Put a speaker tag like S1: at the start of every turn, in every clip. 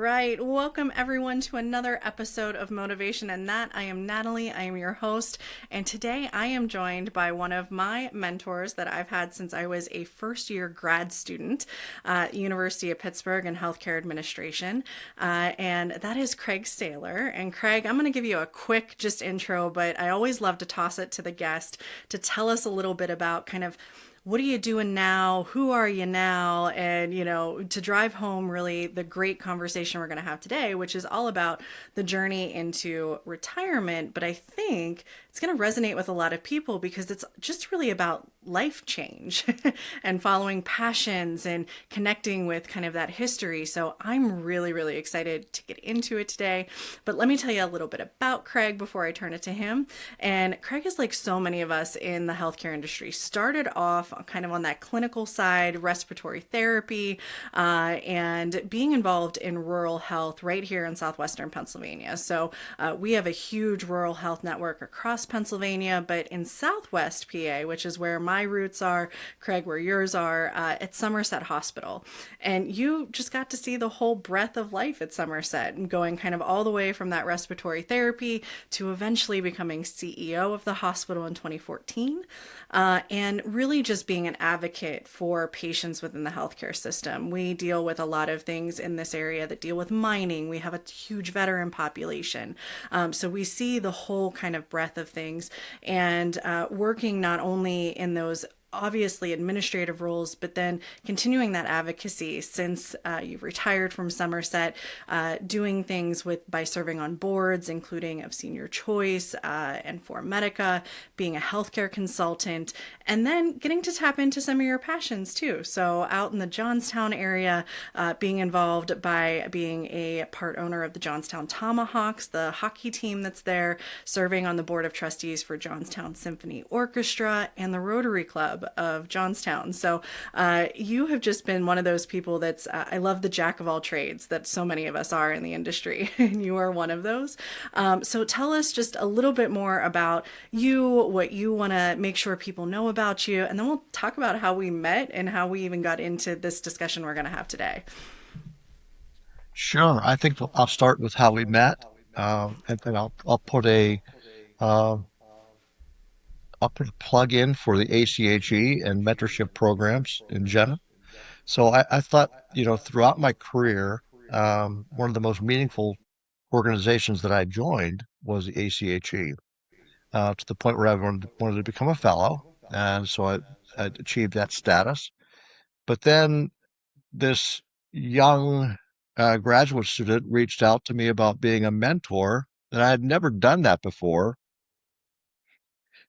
S1: right. Welcome everyone to another episode of Motivation and That. I am Natalie. I am your host. And today I am joined by one of my mentors that I've had since I was a first year grad student at University of Pittsburgh in healthcare administration. And that is Craig Saylor. And Craig, I'm going to give you a quick just intro, but I always love to toss it to the guest to tell us a little bit about kind of what are you doing now? Who are you now? And, to drive home really the great conversation we're going to have today, which is all about the journey into retirement. But I think it's going to resonate with a lot of people because it's just really about life change and following passions and connecting with kind of that history. So I'm really, really excited to get into it today. But let me tell you a little bit about Craig before I turn it to him. And Craig is like so many of us in the healthcare industry, started off kind of on that clinical side, respiratory therapy, and being involved in rural health right here in southwestern Pennsylvania. So we have a huge rural health network across Pennsylvania, but in southwest PA, which is where my roots are, Craig, where yours are, at Somerset Hospital. And you just got to see the whole breadth of life at Somerset, and going kind of all the way from that respiratory therapy to eventually becoming CEO of the hospital in 2014, and really just being an advocate for patients within the healthcare system. We deal with a lot of things in this area that deal with mining. We have a huge veteran population. So we see the whole kind of breadth of things, and working not only in those obviously administrative roles, but then continuing that advocacy since you've retired from Somerset, doing things with by serving on boards, including of Senior Choice and For Medica, being a healthcare consultant, and then getting to tap into some of your passions too. So out in the Johnstown area, being involved by being a part owner of the Johnstown Tomahawks, the hockey team that's there, serving on the board of trustees for Johnstown Symphony Orchestra and the Rotary Club of Johnstown. So you have just been one of those people that's, I love the jack of all trades that so many of us are in the industry, and you are one of those. So tell us just a little bit more about you, what you want to make sure people know about you, and then we'll talk about how we met and how we even got into this discussion we're going to have today.
S2: Sure. I think I'll start with how we met, and then I'll put uh, I'll put a plug in for the ACHE and mentorship programs in general. So I thought, throughout my career, one of the most meaningful organizations that I joined was the ACHE, to the point where I wanted to become a fellow, and so I achieved that status. But then this young graduate student reached out to me about being a mentor, and I had never done that before.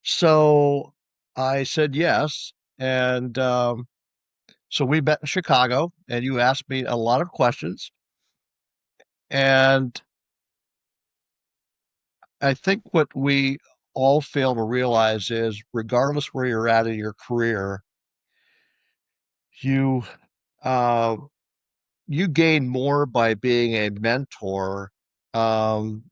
S2: So I said yes. And so we met in Chicago, and you asked me a lot of questions. And I think what we all fail to realize is, regardless where you're at in your career, you uh, you gain more by being a mentor, um,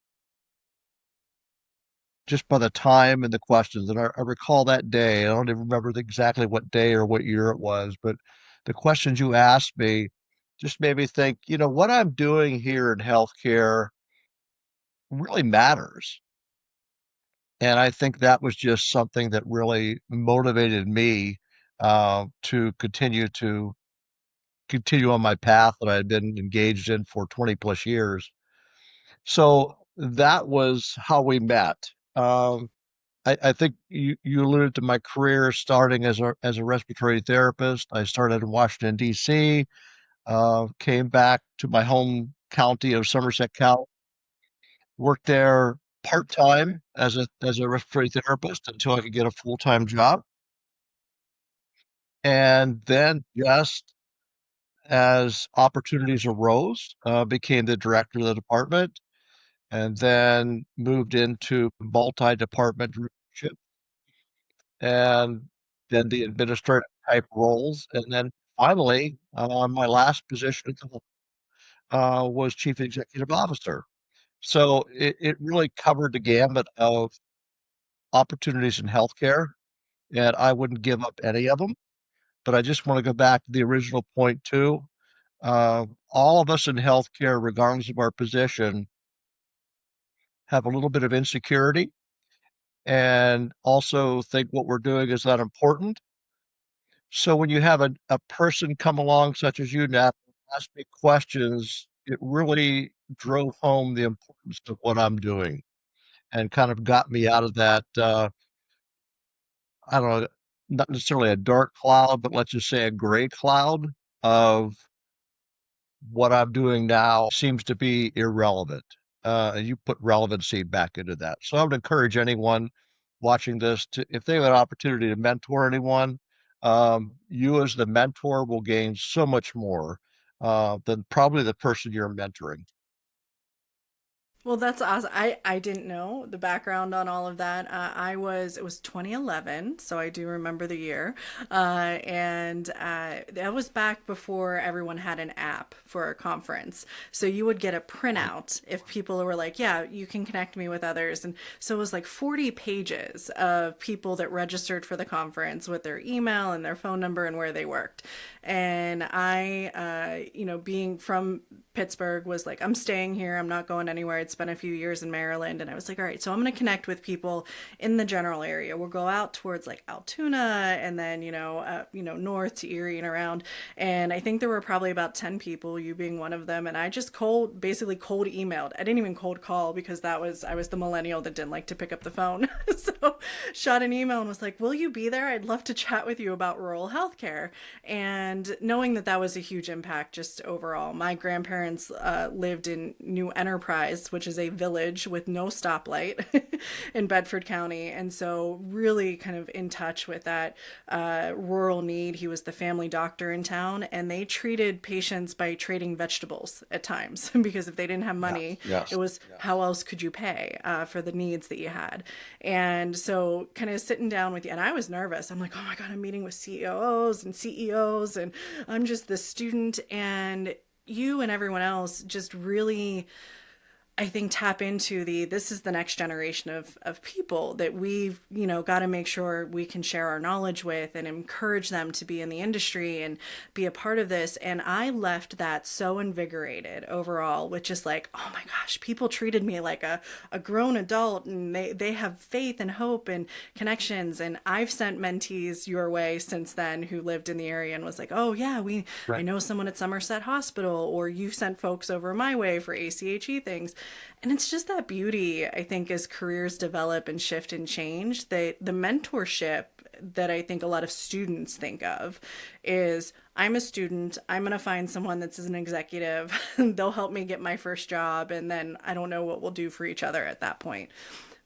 S2: just by the time and the questions. And I recall that day. I don't even remember exactly what day or what year it was, but the questions you asked me just made me think, what I'm doing here in healthcare really matters. And I think that was just something that really motivated me to continue on my path that I had been engaged in for 20 plus years. So that was how we met. I think you alluded to my career starting as a respiratory therapist. I started in Washington, D.C., came back to my home county of Somerset County, worked there part-time as a respiratory therapist until I could get a full-time job. And then just as opportunities arose, became the director of the department, and then moved into multi-department leadership, and then the administrative type roles. And then finally, my last position was chief executive officer. So it really covered the gamut of opportunities in healthcare, and I wouldn't give up any of them. But I just want to go back to the original point too. All of us in healthcare, regardless of our position, have a little bit of insecurity and also think what we're doing is not important. So when you have a person come along, such as you, Nat, ask me questions, it really drove home the importance of what I'm doing and kind of got me out of that, I don't know, not necessarily a dark cloud, but let's just say a gray cloud of what I'm doing now seems to be irrelevant. And you put relevancy back into that. So I would encourage anyone watching this to, if they have an opportunity to mentor anyone, you as the mentor will gain so much more than probably the person you're mentoring.
S1: Well, that's awesome. I didn't know the background on all of that. It was 2011, so I do remember the year. And that was back before everyone had an app for a conference. So you would get a
S2: Right.
S1: printout if people were like, yeah, you can connect me with others. And so it was like 40 pages of people that registered for the conference with their email and their phone number and where they worked. And being from Pittsburgh, was like, I'm staying here. I'm not going anywhere. I'd spent a few years in Maryland, and I was like, all right, so I'm going to connect with people in the general area. We'll go out towards like Altoona, and then north to Erie and around. And I think there were probably about 10 people, you being one of them. And I just basically cold emailed. I didn't even cold call because I was the millennial that didn't like to pick up the phone. So shot an email and was like, will you be there? I'd love to chat with you about rural healthcare. And knowing that that was a huge impact just overall. My grandparents lived in New Enterprise, which is a village with no stoplight in Bedford County. And so, really kind of in touch with that rural need. He was the family doctor in town, and they treated patients by trading vegetables at times because if they didn't have
S2: Yes,
S1: money, it
S2: yes.
S1: was how else could you pay for the needs that you had? And so, kind of sitting down with you, and I was nervous. I'm like, oh my God, I'm meeting with COOs and CEOs, and I'm just this student. And you and everyone else just really, I think, tap into this is the next generation of people that we've, got to make sure we can share our knowledge with and encourage them to be in the industry and be a part of this. And I left that so invigorated overall with just like, oh my gosh, people treated me like a grown adult, and they have faith and hope and connections. And I've sent mentees your way since then who lived in the area and was like, oh yeah, I
S2: Right.
S1: know someone at Somerset Hospital, or you sent folks over my way for ACHE things. And it's just that beauty, I think, as careers develop and shift and change, that the mentorship that I think a lot of students think of is, I'm a student, I'm going to find someone that's an executive, they'll help me get my first job, and then I don't know what we'll do for each other at that point.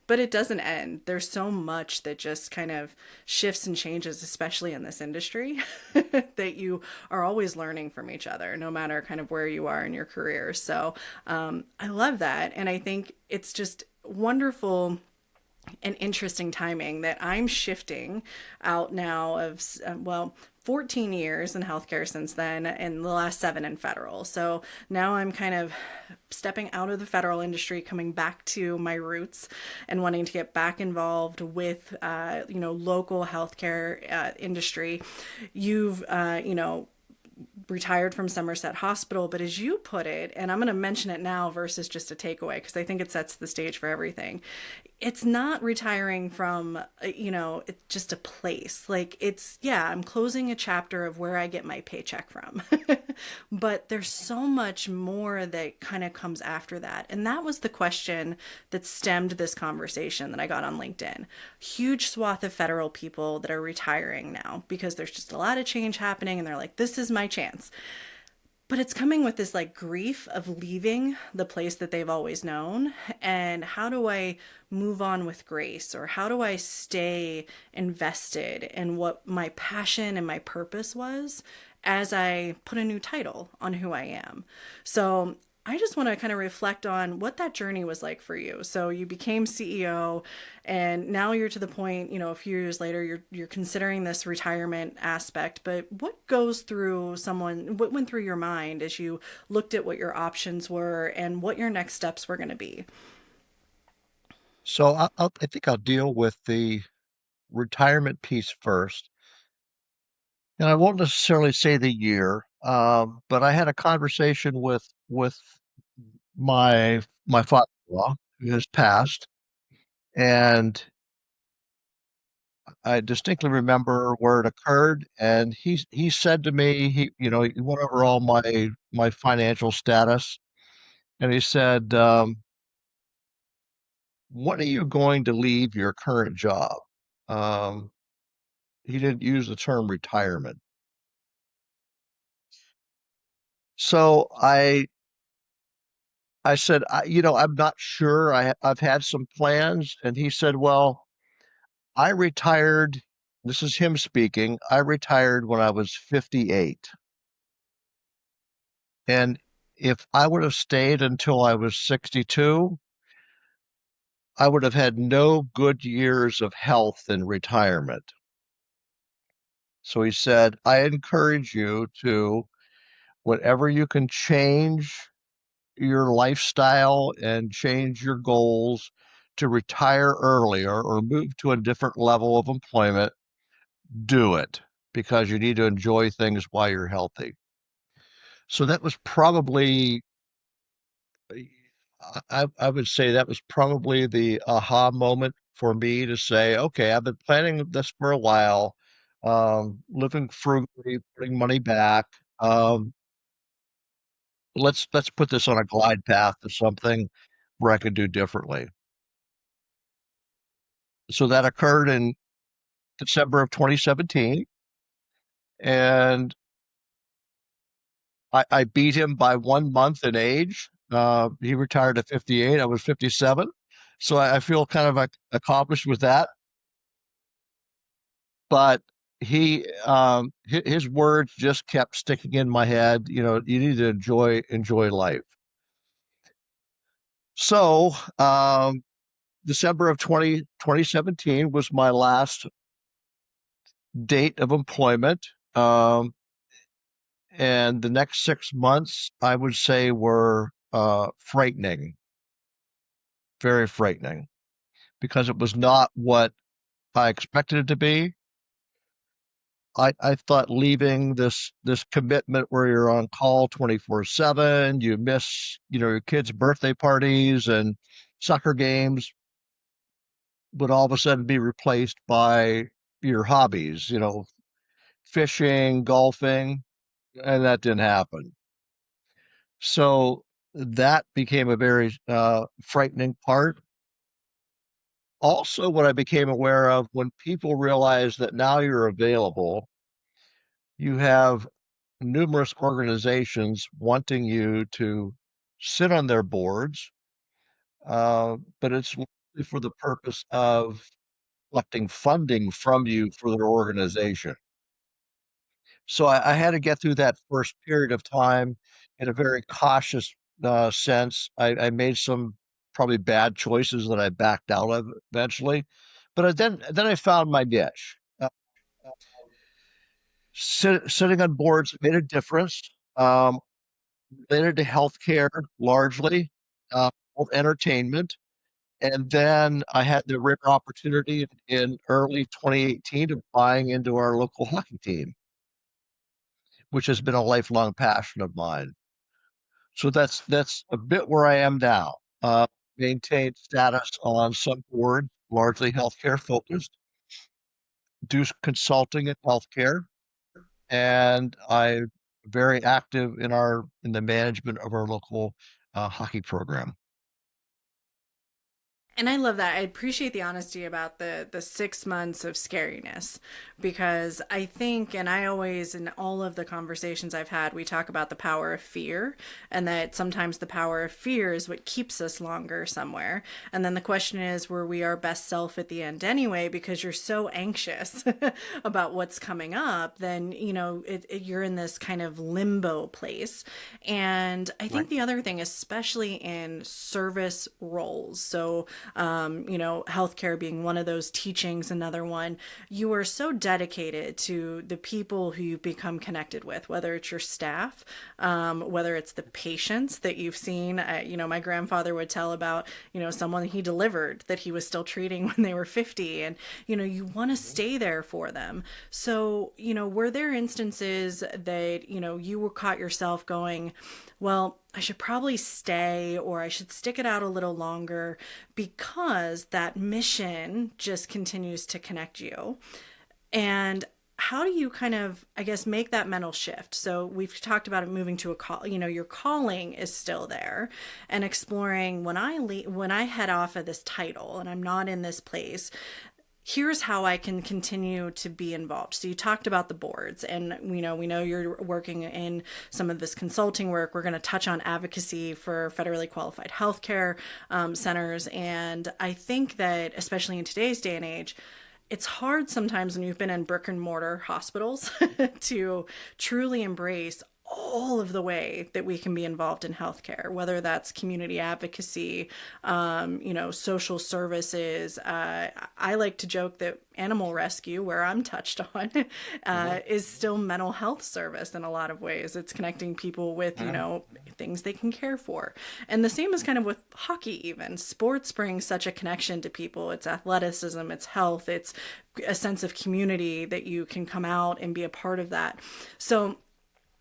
S1: But it doesn't end. There's so much that just kind of shifts and changes, especially in this industry, that you are always learning from each other, no matter kind of where you are in your career. So I love that. And I think it's just wonderful and interesting timing that I'm shifting out now of, 14 years in healthcare since then, and the last 7 in federal. So now I'm kind of stepping out of the federal industry, coming back to my roots, and wanting to get back involved with, local healthcare industry. You've, retired from Somerset Hospital, but as you put it, and I'm going to mention it now versus just a takeaway because I think it sets the stage for everything. It's not retiring from, it's just a place. Like, it's, yeah, I'm closing a chapter of where I get my paycheck from. But there's so much more that kind of comes after that. And that was the question that stemmed this conversation that I got on LinkedIn. Huge swath of federal people that are retiring now because there's just a lot of change happening, and they're like, this is my chance. But it's coming with this like grief of leaving the place that they've always known. And how do I move on with grace? Or how do I stay invested in what my passion and my purpose was as I put a new title on who I am? So I just want to kind of reflect on what that journey was like for you. So you became CEO, and now you're to the point, a few years later, you're considering this retirement aspect. But what went through your mind as you looked at what your options were and what your next steps were going to be?
S2: So I think I'll deal with the retirement piece first. And I won't necessarily say the year. But I had a conversation with my father-in-law who has passed, and I distinctly remember where it occurred. And he said to me, he went over all my financial status, and he said, "When are you going to leave your current job?" Um, he didn't use the term retirement. So I said, I'm not sure. I've had some plans, and he said, "Well, I retired." This is him speaking. I retired when I was 58. And if I would have stayed until I was 62, I would have had no good years of health in retirement. So he said, I encourage you to, whatever you can change your lifestyle and change your goals to retire earlier or move to a different level of employment, do it because you need to enjoy things while you're healthy. So that was probably, I would say that was probably the aha moment for me to say, okay, I've been planning this for a while, living frugally, putting money back. Um, let's put this on a glide path to something where I could do differently. So that occurred in December of 2017, and I beat him by 1 month in age. He retired at 58. I was 57. So I feel kind of accomplished with that. But his words just kept sticking in my head. You need to enjoy life. So December of 2017 was my last date of employment. And the next 6 months, I would say, were frightening, very frightening, because it was not what I expected it to be. I thought leaving this commitment where you're on call 24/7, you miss, your kids' birthday parties and soccer games would all of a sudden be replaced by your hobbies, fishing, golfing, and that didn't happen. So that became a very frightening part. Also, what I became aware of when people realize that now you're available, you have numerous organizations wanting you to sit on their boards, but it's for the purpose of collecting funding from you for their organization. So I had to get through that first period of time in a very cautious sense. I made some probably bad choices that I backed out of eventually, but then I found my niche. Sitting on boards made a difference. Um, Related to healthcare largely, entertainment. And then I had the rare opportunity in early 2018 of buying into our local hockey team, which has been a lifelong passion of mine. So that's a bit where I am now. Maintain status on some boards, largely healthcare focused, do consulting in healthcare, and I'm very active in the management of our local hockey program.
S1: And I love that. I appreciate the honesty about the 6 months of scariness, because I think, and I always, in all of the conversations I've had, we talk about the power of fear, and that sometimes the power of fear is what keeps us longer somewhere. And then the question is, were we our best self at the end anyway? Because you're so anxious about what's coming up, then you're in this kind of limbo place. And I
S2: Right.
S1: think the other thing, especially in service roles, so healthcare being one of those, teachings another one. You are so dedicated to the people who you've become connected with, whether it's your staff, whether it's the patients that you've seen. My grandfather would tell about, someone he delivered that he was still treating when they were 50. And, you want to stay there for them. So, were there instances that, you were caught yourself going, well, I should probably stay, or I should stick it out a little longer because that mission just continues to connect you? And how do you kind of, I guess, make that mental shift? So we've talked about it, moving to a call, your calling is still there, and exploring, when I head off of this title and I'm not in this place, here's how I can continue to be involved. So you talked about the boards, and we know you're working in some of this consulting work. We're going to touch on advocacy for federally qualified healthcare centers. And I think that, especially in today's day and age, it's hard sometimes when you've been in brick and mortar hospitals to truly embrace all of the way that we can be involved in healthcare, whether that's community advocacy, social services. I like to joke that animal rescue, where I'm touched on, is still mental health service in a lot of ways. It's connecting people with, things they can care for. And the same is kind of with hockey, even. Sports brings such a connection to people. It's athleticism, it's health, it's a sense of community that you can come out and be a part of that. So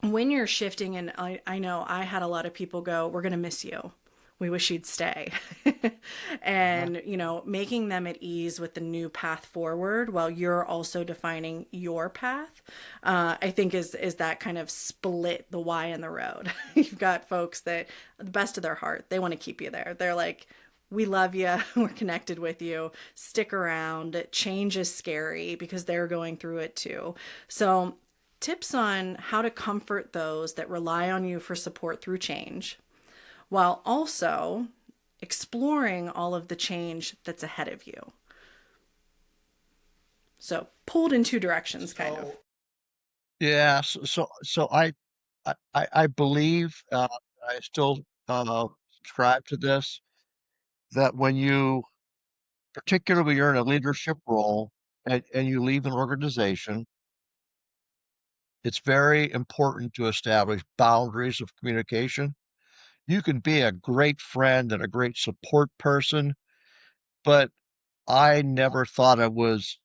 S1: when you're shifting, and I know I had a lot of people go, we're going to miss you. We wish you'd stay. And, making them at ease with the new path forward while you're also defining your path, I think is that kind of split the why and the road. You've got folks that, the best of their heart, they want to keep you there. They're like, we love you. We're connected with you. Stick around. Change is scary because they're going through it too. So tips on how to comfort those that rely on you for support through change, while also exploring all of the change that's ahead of you. So pulled in two directions, kind of.
S2: Yeah. So I believe, I still subscribe to this, that when you, particularly when you're in a leadership role and you leave an organization, it's very important to establish boundaries of communication. You can be a great friend and a great support person, but I never thought it was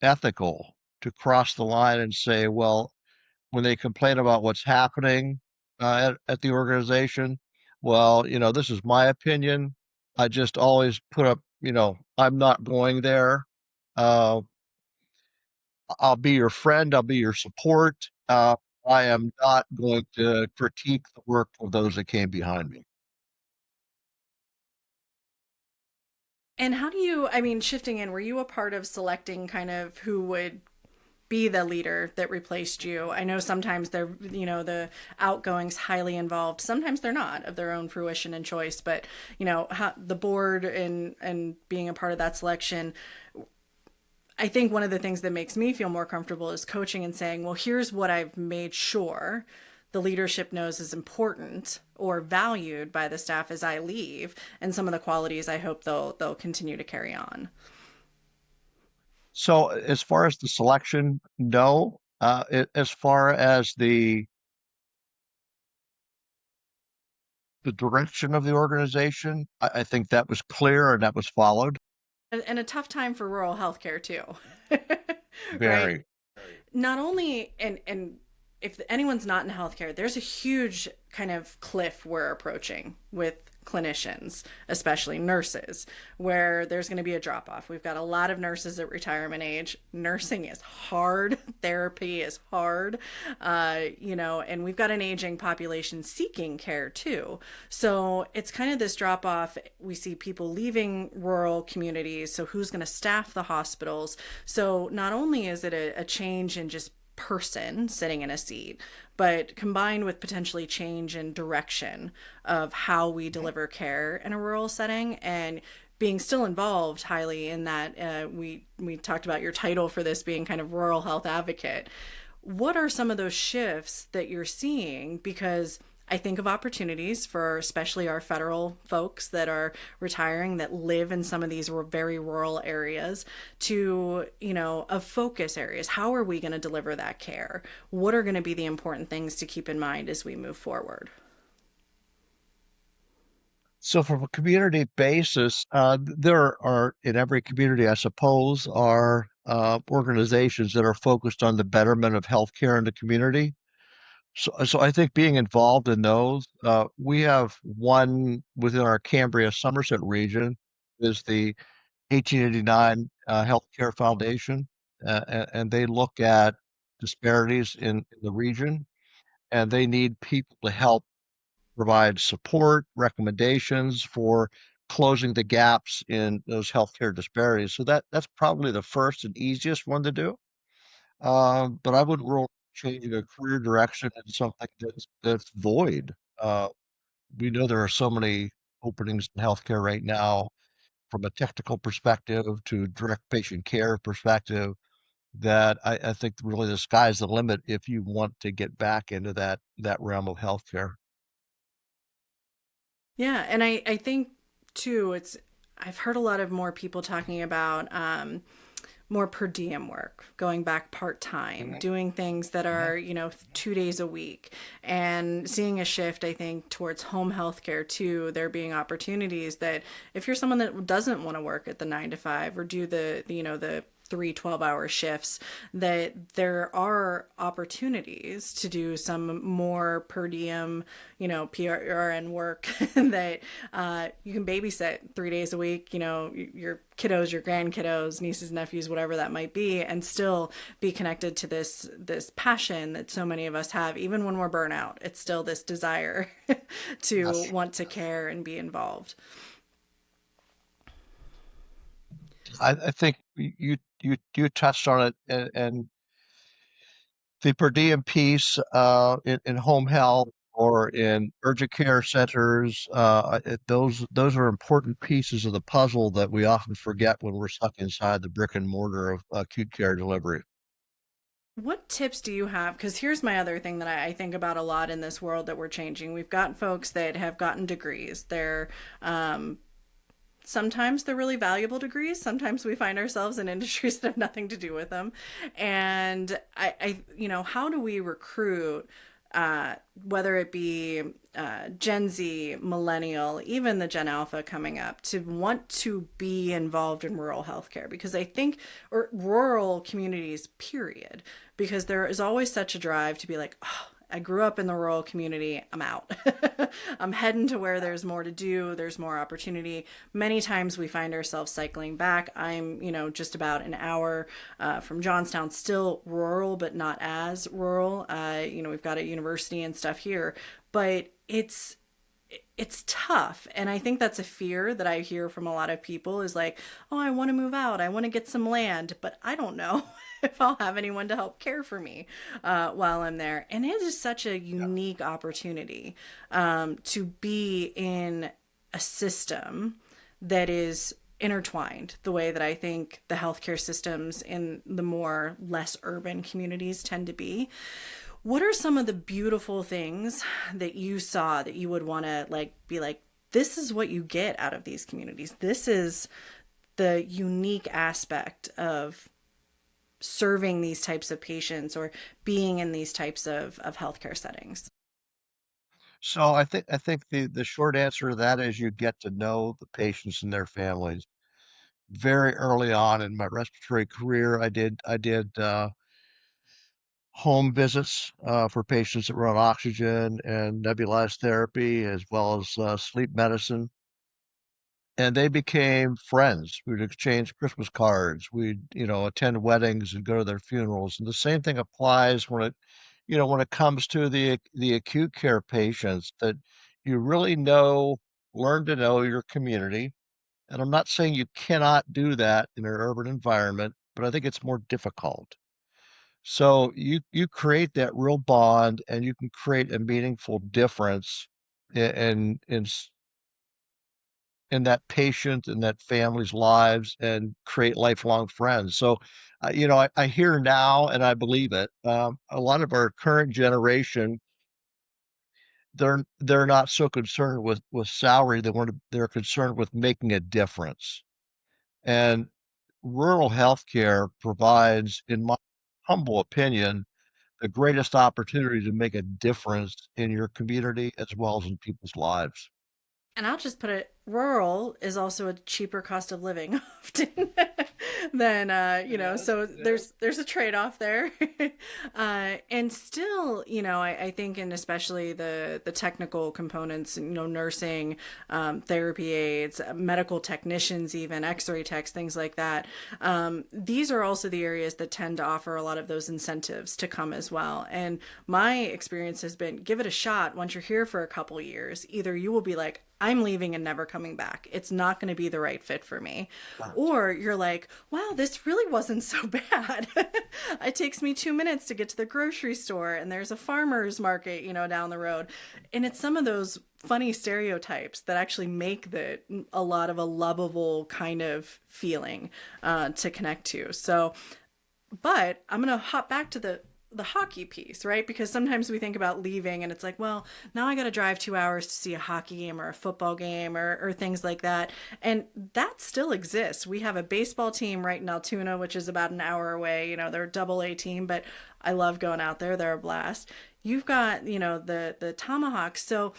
S2: ethical to cross the line and say, well, when they complain about what's happening at the organization, well, this is my opinion. I just always put up, I'm not going there. Uh, I'll be your friend. I'll be your support. I am not going to critique the work of those that came behind me.
S1: And how do you, shifting in, were you a part of selecting kind of who would be the leader that replaced you? I know sometimes they're, the outgoing's highly involved. Sometimes they're not, of their own fruition and choice. But, how, the board and being a part of that selection, I think one of the things that makes me feel more comfortable is coaching and saying, well, here's what I've made sure the leadership knows is important or valued by the staff as I leave, and some of the qualities I hope they'll continue to carry on.
S2: So as far as the selection, no. As far as the direction of the organization, I think that was clear and that was followed.
S1: And a tough time for rural healthcare too. Right?
S2: Very.
S1: Not only, and if anyone's not in healthcare, there's a huge kind of cliff we're approaching with clinicians, especially nurses, where there's going to be a drop off. We've got a lot of nurses at retirement age. Nursing is hard. Therapy is hard. And we've got an aging population seeking care too. So it's kind of this drop off. We see people leaving rural communities. So who's going to staff the hospitals? So not only is it a change in just person sitting in a seat, but combined with potentially change in direction of how we deliver care in a rural setting, and being still involved highly in that. We talked about your title for this being kind of rural health advocate. What are some of those shifts that you're seeing? Because I think of opportunities for especially our federal folks that are retiring that live in some of these very rural areas to, of focus areas. How are we going to deliver that care? What are going to be the important things to keep in mind as we move forward?
S2: So from a community basis, there are in every community, I suppose, are organizations that are focused on the betterment of healthcare in the community. So I think being involved in those, we have one within our Cambria Somerset region is the 1889 Healthcare Foundation, and they look at disparities in the region, and they need people to help provide support, recommendations for closing the gaps in those healthcare disparities. So that's probably the first and easiest one to do. But I would rule changing a career direction into something that's void. Uh, we know there are so many openings in healthcare right now, from a technical perspective to direct patient care perspective, that I think really the sky's the limit if you want to get back into that realm of healthcare.
S1: Yeah, and I think too, I've heard a lot of more people talking about more per diem work, going back part time,
S2: Mhm,
S1: doing things that
S2: mhm.
S1: are, 2 days a week, and seeing a shift, I think, towards home health care too. There being opportunities that if you're someone that doesn't want to work at the 9 to 5 or do the 3 12-hour shifts, that there are opportunities to do some more per diem, PRN work that you can babysit 3 days a week, your kiddos, your grandkiddos, nieces, nephews, whatever that might be, and still be connected to this passion that so many of us have. Even when we're burnout, it's still this desire to
S2: Yes.
S1: want to care and be involved.
S2: I think you touched on it, and the per diem piece in home health or in urgent care centers, those are important pieces of the puzzle that we often forget when we're stuck inside the brick and mortar of acute care delivery.
S1: What tips do you have? Because here's my other thing that I think about a lot in this world that we're changing. We've got folks that have gotten degrees. Um, Sometimes they're really valuable degrees. Sometimes we find ourselves in industries that have nothing to do with them. And how do we recruit, whether it be Gen Z, millennial, even the Gen Alpha coming up, to want to be involved in rural healthcare? Because I think, or rural communities, period, because there is always such a drive to be like, oh, I grew up in the rural community. I'm out. I'm heading to where there's more to do, there's more opportunity. Many times we find ourselves cycling back. I'm, just about an hour from Johnstown, still rural, but not as rural. We've got a university and stuff here, but it's tough, and I think that's a fear that I hear from a lot of people is like, oh, I want to move out, I want to get some land, but I don't know if I'll have anyone to help care for me while I'm there. And it is such a
S2: Yeah.
S1: unique opportunity to be in a system that is intertwined the way that I think the healthcare systems in the more less urban communities tend to be. What are some of the beautiful things that you saw that you would want to be like, this is what you get out of these communities? This is the unique aspect of serving these types of patients or being in these types of healthcare settings.
S2: So I think the short answer to that is you get to know the patients and their families. Very early on in my respiratory career, I did home visits for patients that were on oxygen and nebulized therapy, as well as sleep medicine. And they became friends. We'd exchange Christmas cards. We'd attend weddings and go to their funerals. And the same thing applies when it comes to the acute care patients, that you really learn to know your community. And I'm not saying you cannot do that in an urban environment, but I think it's more difficult. So you create that real bond, and you can create a meaningful difference in that patient and that family's lives, and create lifelong friends. So, I hear now, and I believe it. A lot of our current generation they're not so concerned with salary. They're concerned with making a difference. And rural healthcare provides, in my humble opinion, the greatest opportunity to make a difference in your community as well as in people's lives.
S1: And I'll just put it, rural is also a cheaper cost of living often than so there's a trade-off there. And still, I think, and especially the technical components, nursing, therapy aides, medical technicians, even x-ray techs, things like that. These are also the areas that tend to offer a lot of those incentives to come as well. And my experience has been, give it a shot. Once you're here for a couple years, either you will be like, I'm leaving and never coming back. It's not going to be the right fit for me. Or you're like, wow, this really wasn't so bad. It takes me 2 minutes to get to the grocery store, and there's a farmer's market, down the road. And it's some of those funny stereotypes that actually make a lot of a lovable kind of feeling to connect to. So, but I'm going to hop back to the hockey piece, right? Because sometimes we think about leaving and it's like, well, now I got to drive 2 hours to see a hockey game or a football game or things like that. And that still exists. We have a baseball team right in Altoona, which is about an hour away. They're a double A team, but I love going out there. They're a blast. You've got, the Tomahawks. So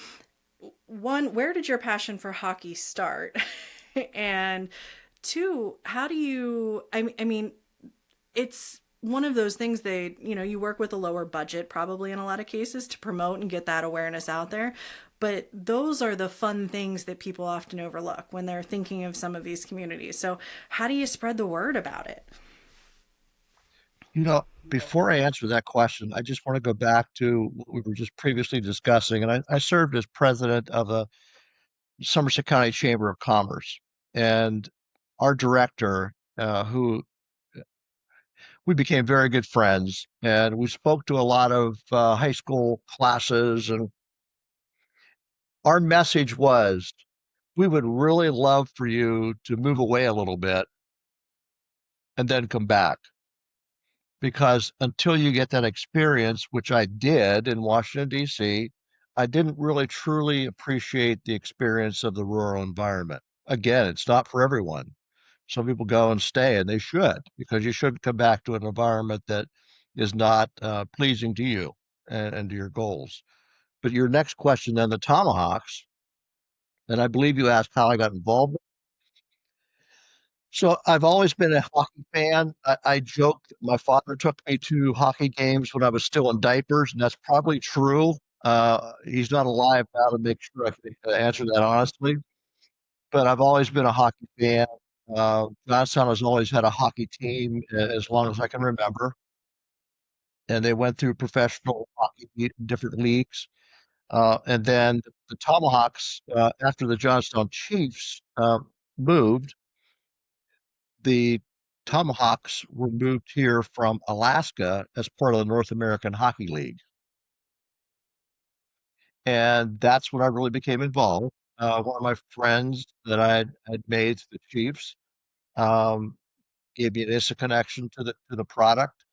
S1: one, where did your passion for hockey start? And two, how do you, I mean, it's one of those things you work with a lower budget probably in a lot of cases to promote and get that awareness out there. But those are the fun things that people often overlook when they're thinking of some of these communities. So how do you spread the word about it?
S2: Before I answer that question, I just want to go back to what we were just previously discussing. And I served as president of the Somerset County Chamber of Commerce. And our director, who we became very good friends, and we spoke to a lot of high school classes. And our message was, we would really love for you to move away a little bit and then come back. Because until you get that experience, which I did in Washington, D.C., I didn't really truly appreciate the experience of the rural environment. Again, it's not for everyone. Some people go and stay, and they should, because you shouldn't come back to an environment that is not pleasing to you and to your goals. But your next question, then, the Tomahawks, and I believe you asked how I got involved. So I've always been a hockey fan. I joke that my father took me to hockey games when I was still in diapers, and that's probably true. He's not alive now to make sure I can answer that honestly, but I've always been a hockey fan. Johnstown has always had a hockey team as long as I can remember, and they went through professional hockey in different leagues. And then the Tomahawks, after the Johnstown Chiefs moved, the Tomahawks were moved here from Alaska as part of the North American Hockey League. And that's when I really became involved. One of my friends that had made the Chiefs um, gave me an instant connection to the product.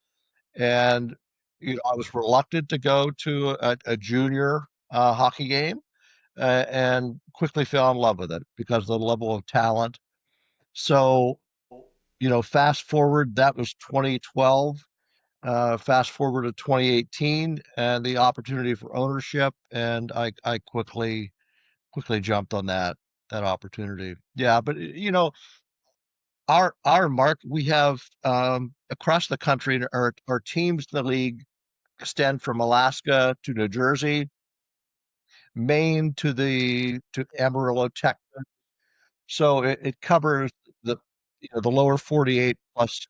S2: And I was reluctant to go to a junior hockey game and quickly fell in love with it because of the level of talent. So, fast forward, that was 2012. Fast forward to 2018 and the opportunity for ownership, and I quickly jumped on that opportunity. Yeah, but our mark we have across the country, our teams in the league extend from Alaska to New Jersey, Maine to Amarillo, Texas. So it covers the the lower 48 plus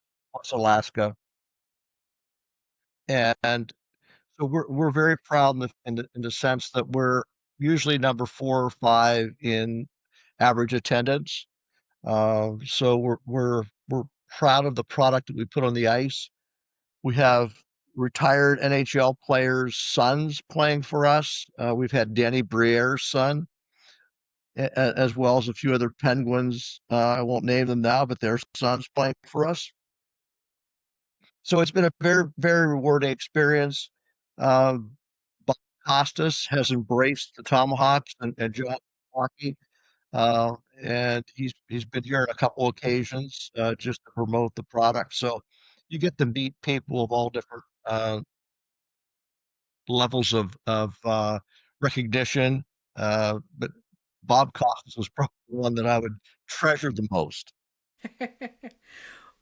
S2: Alaska, and so we're very proud in the sense that we're usually number 4 or 5 in average attendance. So we're proud of the product that we put on the ice. We have retired NHL players' sons playing for us. We've had Danny Briere's son, as well as a few other Penguins. I won't name them now, but their sons playing for us. So it's been a very, very rewarding experience. Um, Costas has embraced the tomahawks and jump hockey. And he's been here on a couple occasions just to promote the product. So you get to meet people of all different levels of recognition. But Bob Costas was probably the one that I would treasure the most.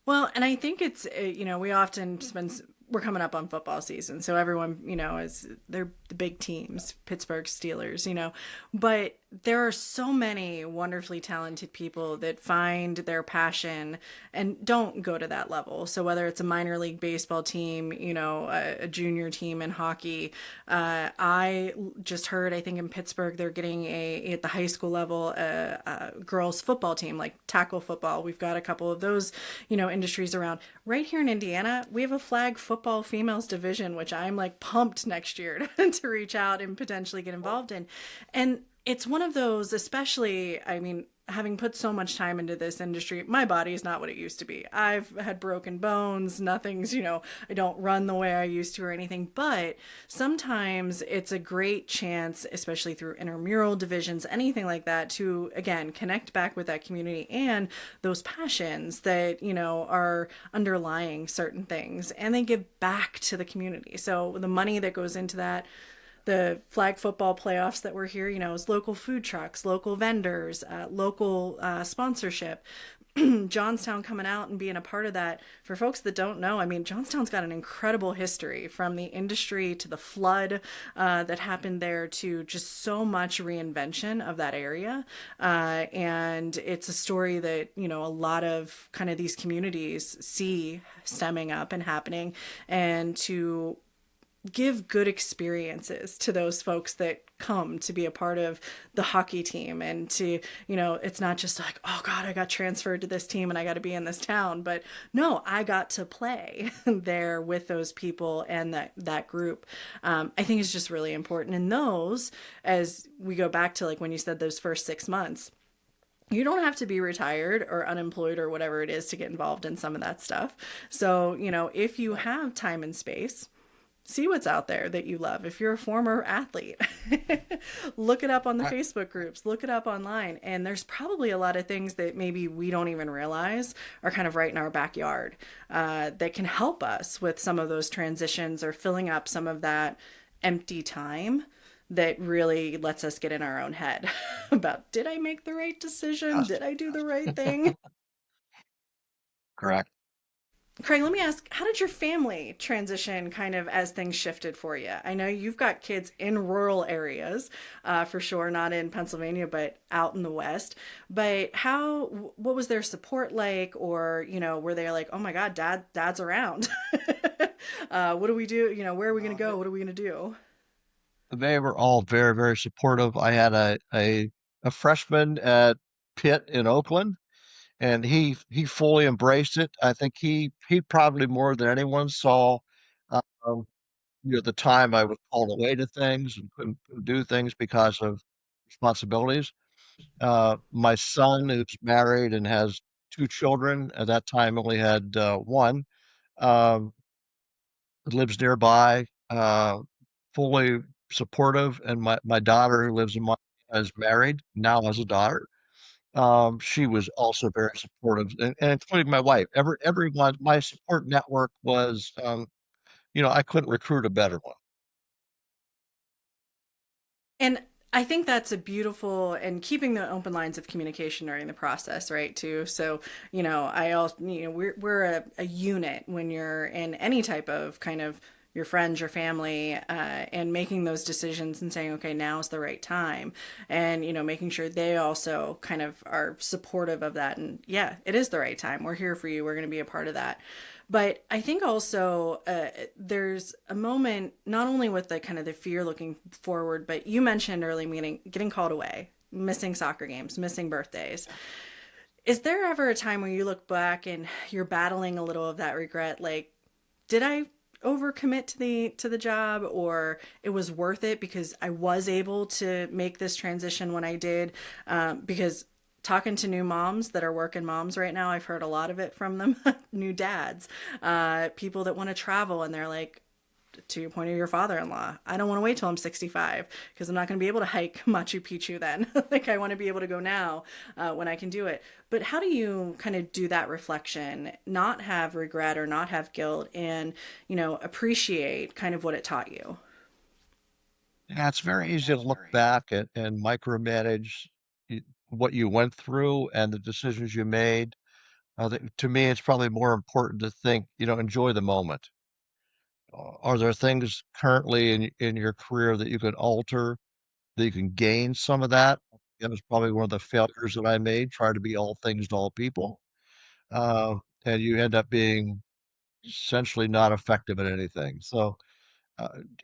S1: Well, and I think it's we often spend we're coming up on football season, so everyone is they're the big teams, Pittsburgh Steelers, but there are so many wonderfully talented people that find their passion and don't go to that level. So whether it's a minor league baseball team, a junior team in hockey, I just heard I think in Pittsburgh they're getting at the high school level a girls football team like tackle football. We've got a couple of those industries around. Right here in Indiana, we have a flag football females division, which I'm like pumped next year to reach out and potentially get involved in. And it's one of those, especially, I mean, having put so much time into this industry, my body is not what it used to be. I've had broken bones, nothing's, I don't run the way I used to or anything, but sometimes it's a great chance, especially through intramural divisions, anything like that, to again connect back with that community and those passions that, are underlying certain things and they give back to the community. So the money that goes into that, the flag football playoffs that were here, is local food trucks, local vendors, local sponsorship. Johnstown coming out and being a part of that. For folks that don't know, I mean, Johnstown's got an incredible history from the industry to the flood that happened there to just so much reinvention of that area. And it's a story that, a lot of kind of these communities see stemming up and happening. And to give good experiences to those folks that come to be a part of the hockey team and to it's not just like, oh god, I got transferred to this team and I got to be in this town, but no, I got to play there with those people and that group. I think is just really important. And those, as we go back to like when you said those first 6 months, you don't have to be retired or unemployed or whatever it is to get involved in some of that stuff. So if you have time and space, see what's out there that you love. If you're a former athlete, look it up on the
S2: I,
S1: Facebook groups, look it up online. And there's probably a lot of things that maybe we don't even realize are kind of right in our backyard that can help us with some of those transitions or filling up some of that empty time that really lets us get in our own head about, did I make the right decision?
S2: yes,
S1: Did I do the right thing?
S2: correct.
S1: Craig, let me ask, how did your family transition kind of as things shifted for you? I know you've got kids in rural areas, for sure, not in Pennsylvania, but out in the West. But what was their support like? Or, were they like, oh my God, dad's around. What do we do? Where are we going to go? What are we going to do?
S2: They were all very, very supportive. I had a freshman at Pitt in Oakland, and he fully embraced it. I think he probably more than anyone saw, um, the time I was called away to things and couldn't do things because of responsibilities. My son, who's married and has two children, at that time only had one, um, lives nearby, fully supportive. And my daughter, who lives in Montana, is married, now has a daughter. She was also very supportive, and including my wife. Everyone, my support network was, I couldn't recruit a better one.
S1: And I think that's a beautiful and keeping the open lines of communication during the process, right? Too. So, I also, we're a unit when you're in any type of kind of your friends, your family, and making those decisions and saying, okay, now's the right time. And, making sure they also kind of are supportive of that. And yeah, it is the right time. We're here for you. We're going to be a part of that. But I think also there's a moment not only with the kind of the fear looking forward, but you mentioned early meeting getting called away, missing soccer games, missing birthdays. Is there ever a time where you look back and you're battling a little of that regret? Like, did I overcommit to the job, or it was worth it because I was able to make this transition when I did? Because talking to new moms that are working moms right now, I've heard a lot of it from them. New dads, people that want to travel, and they're like, to your point of your father-in-law, I don't want to wait till I'm 65 because I'm not going to be able to hike Machu Picchu then. Like I want to be able to go now when I can do it. But how do you kind of do that reflection, not have regret or not have guilt, and appreciate kind of what it taught you?
S2: Yeah, it's very easy to look back and micromanage what you went through and the decisions you made. To me, it's probably more important to think, enjoy the moment. Are there things currently in your career that you could alter, that you can gain some of that? That was probably one of the failures that I made, try to be all things to all people. Uh, and you end up being essentially not effective at anything. So,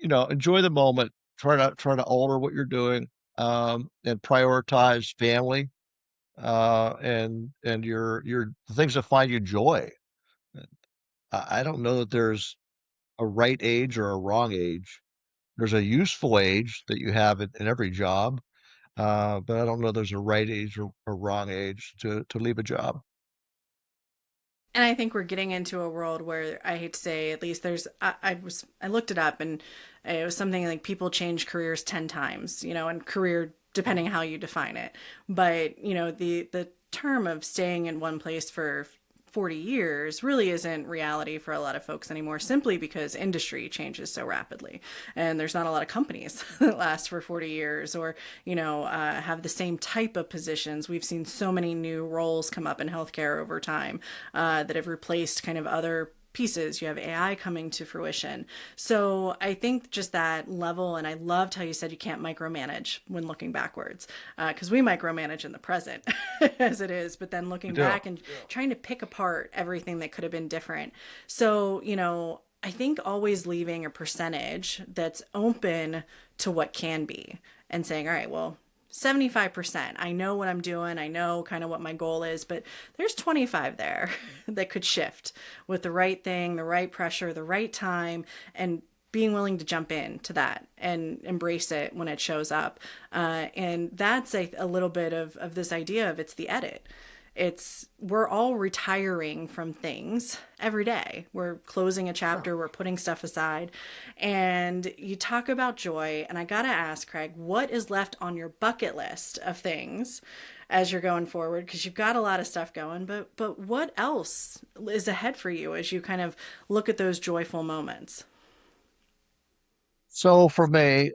S2: enjoy the moment. Try to alter what you're doing, and prioritize family, and your the things that find you joy. I don't know that there's a right age or a wrong age. There's a useful age that you have in every job, but I don't know there's a right age or wrong age to leave a job.
S1: And I think we're getting into a world where I hate to say, at least I looked it up and it was something like people change careers 10 times, and career depending how you define it. But, the term of staying in one place for 40 years really isn't reality for a lot of folks anymore, simply because industry changes so rapidly. And there's not a lot of companies that last for 40 years or, have the same type of positions. We've seen so many new roles come up in healthcare over time that have replaced kind of other pieces. You have AI coming to fruition. So I think just that level, and I loved how you said you can't micromanage when looking backwards, because we micromanage in the present as it is, but then
S2: We
S1: looking
S2: do.
S1: back and trying to pick apart everything that could have been different. So, I think always leaving a percentage that's open to what can be and saying, all right, well, 75%. I know what I'm doing. I know kind of what my goal is, but there's 25 there that could shift with the right thing, the right pressure, the right time, and being willing to jump into that and embrace it when it shows up. And that's a little bit of this idea of it's the edit. We're all retiring from things every day. We're closing a
S2: Sure.
S1: chapter, we're putting stuff aside. And you talk about joy, and I got to ask Craig, what is left on your bucket list of things as you're going forward, because you've got a lot of stuff going, but what else is ahead for you as you kind of look at those joyful moments?
S2: So from a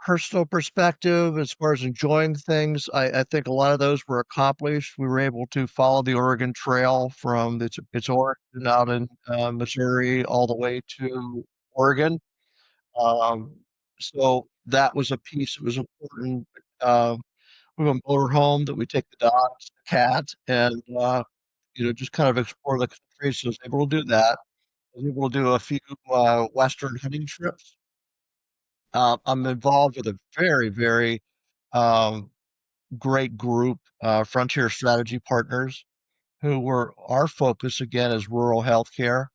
S2: personal perspective, as far as enjoying things, I think a lot of those were accomplished. We were able to follow the Oregon Trail from its origin out in Missouri all the way to Oregon. Um, so that was a piece that was important. Um, we have a motor home that we take the dogs, the cat, and just kind of explore the country. So I was able to do that. I was able to do a few Western hunting trips. I'm involved with a very, very um, great group, Frontier Strategy Partners, who were our focus again is rural healthcare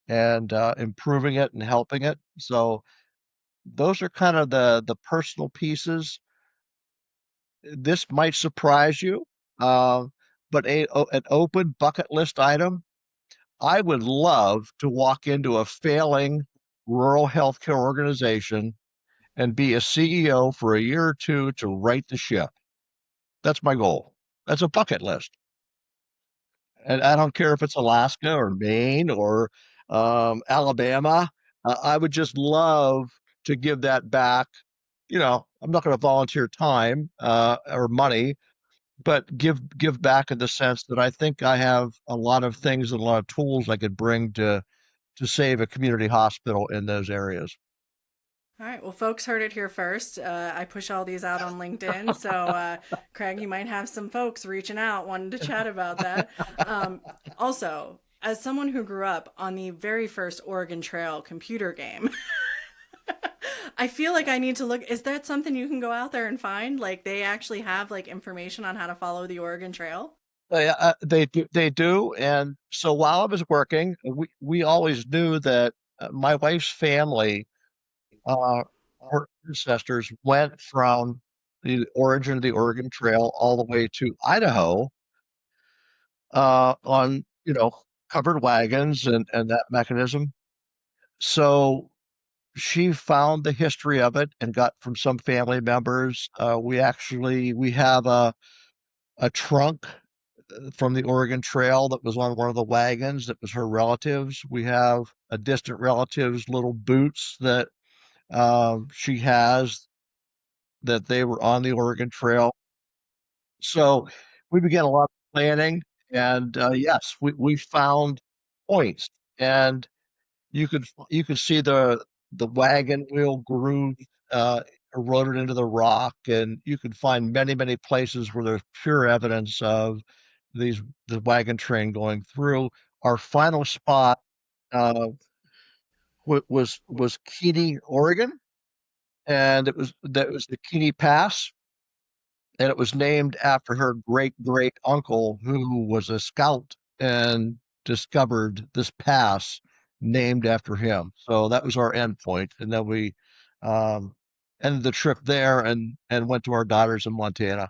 S2: and improving it and helping it. So those are kind of the personal pieces. This might surprise you, uh, but an open bucket list item. I would love to walk into a failing rural healthcare organization and be a CEO for a year or two to right the ship. That's my goal. That's a bucket list. And I don't care if it's Alaska or Maine or Alabama. I would just love to give that back. I'm not going to volunteer time or money, but give back in the sense that I think I have a lot of things and a lot of tools I could bring to save a community hospital in those areas.
S1: All right. Well, folks heard it here first. I push all these out on LinkedIn. So, Craig, you might have some folks reaching out wanting to chat about that. Also, as someone who grew up on the very first Oregon Trail computer game, I feel like I need to look. Is that something you can go out there and find? Like, they actually have like information on how to follow the Oregon Trail?
S2: They do, and so while I was working, we always knew that my wife's family, her ancestors went from the origin of the Oregon Trail all the way to Idaho on covered wagons and that mechanism. So she found the history of it and got from some family members. We have a trunk from the Oregon Trail that was on one of the wagons that was her relatives. We have a distant relative's little boots that she has that they were on the Oregon Trail. So we began a lot of planning, and yes, we found points, and you could see the wagon wheel groove uh, eroded into the rock, and you could find many places where there's pure evidence of these the wagon train going through. Our final spot uh, was Keene, Oregon, and that was the Keene Pass, and it was named after her great great uncle who was a scout and discovered this pass named after him. So that was our end point, and then we um, ended the trip there and went to our daughters in Montana.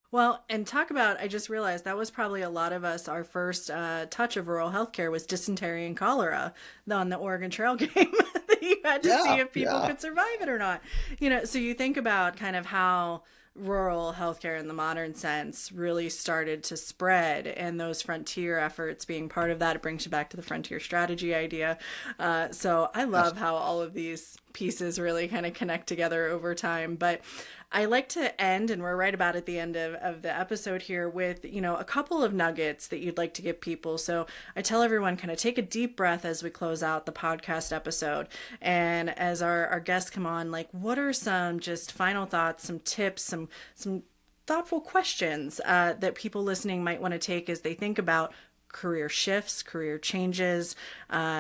S1: Well, and talk about, I just realized that was probably a lot of us, our first touch of rural healthcare was dysentery and cholera on the Oregon Trail game that you had to see
S2: Yeah,
S1: if people
S2: yeah,
S1: could survive it or not. So you think about kind of how rural healthcare in the modern sense really started to spread, and those frontier efforts being part of that. It brings you back to the frontier strategy idea. So I
S2: yes.
S1: love how all of these pieces really kind of connect together over time. But I like to end, and we're right about at the end of the episode here, with, a couple of nuggets that you'd like to give people. So I tell everyone kind of take a deep breath as we close out the podcast episode. And as our guests come on, like, what are some just final thoughts, some tips, some thoughtful questions that people listening might want to take as they think about career shifts, career changes,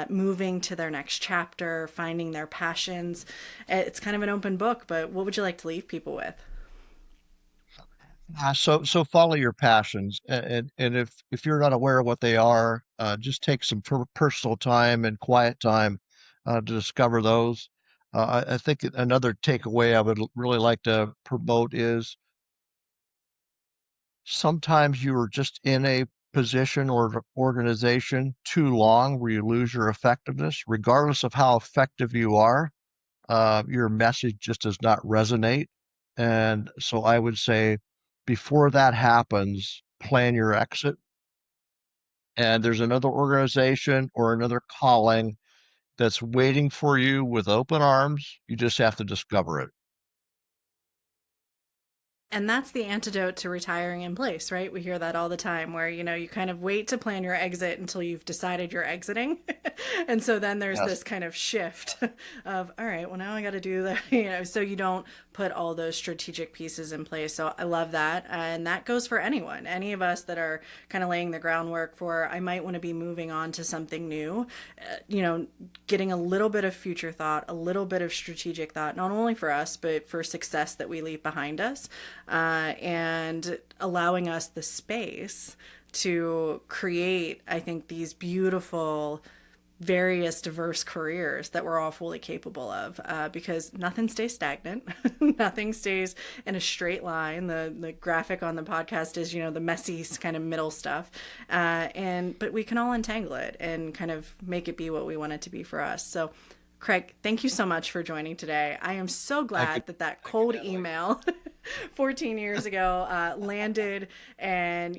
S1: moving to their next chapter, finding their passions. It's kind of an open book, but what would you like to leave people with?
S2: So follow your passions, and if you're not aware of what they are, just take some personal time and quiet time to discover those. I think another takeaway I would really like to promote is sometimes you are just in a position or organization too long where you lose your effectiveness. Regardless of how effective you are, your message just does not resonate. And so I would say before that happens, plan your exit. And there's another organization or another calling that's waiting for you with open arms. You just have to discover it.
S1: And that's the antidote to retiring in place, right? We hear that all the time where, you kind of wait to plan your exit until you've decided you're exiting. And so then there's
S2: Yes.
S1: this kind of shift of, all right, well, now I got to do the, so you don't put all those strategic pieces in place. So I love that. And that goes for anyone, any of us that are kind of laying the groundwork for, I might want to be moving on to something new, getting a little bit of future thought, a little bit of strategic thought, not only for us, but for success that we leave behind us, and allowing us the space to create, I think, these beautiful, various, diverse careers that we're all fully capable of, because nothing stays stagnant. Nothing stays in a straight line. The graphic on the podcast is, the messy kind of middle stuff. But we can all untangle it and kind of make it be what we want it to be for us. So Craig, thank you so much for joining today. I am so
S2: Thank you.
S1: glad that cold email 14 years ago landed and,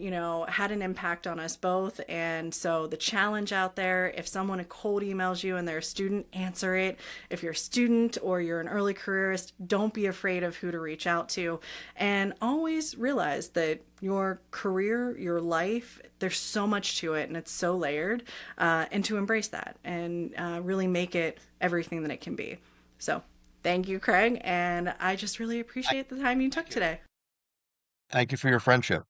S1: had an impact on us both. And so the challenge out there, if someone cold emails you and they're a student, answer it. If you're a student or you're an early careerist, don't be afraid of who to reach out to. And always realize that your career, your life, there's so much to it and it's so layered, and to embrace that and really make it everything that it can be. So thank you, Craig. And I just really
S2: Thank
S1: appreciate the time you took today.
S2: thank you for your friendship.